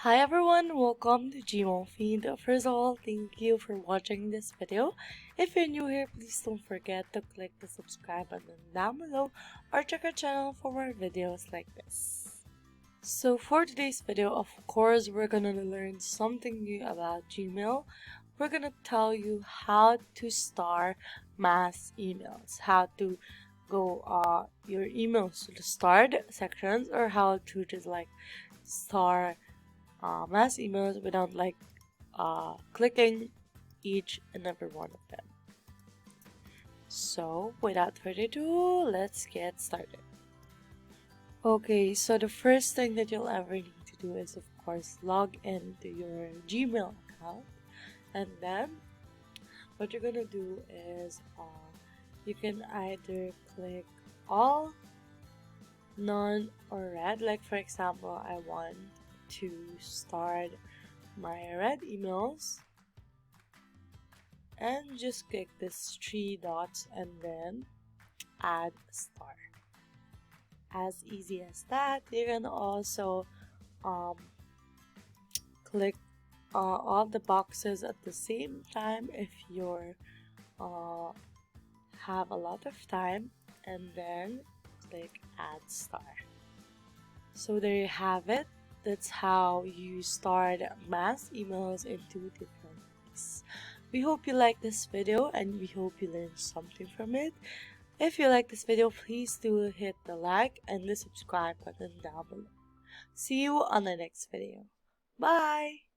Hi everyone, welcome to gmailfiend. First of all, thank you for watching this video. If you're new here, please don't forget to click the subscribe button down below or check our channel for more videos like this. So for today's video, of course, we're gonna learn something new about Gmail. We're gonna tell you how to star mass emails, how to go your emails to the starred sections, or how to just like star mass emails without clicking each and every one of them. So without further ado, let's get started. Okay, so the first thing that you'll ever need to do is of course log into your Gmail account, and then what you're gonna do is you can either click all, none, or red. Like for example, I want to start my red emails, and just click this three dots and then add a star. As easy as that. You can also click all the boxes at the same time if you're have a lot of time, and then click add star. So there you have it. That's how you start mass emails in 2 different ways. We hope you like this video and we hope you learned something from it. If you like this video, please do hit the like and the subscribe button down below. See you on the next video. Bye!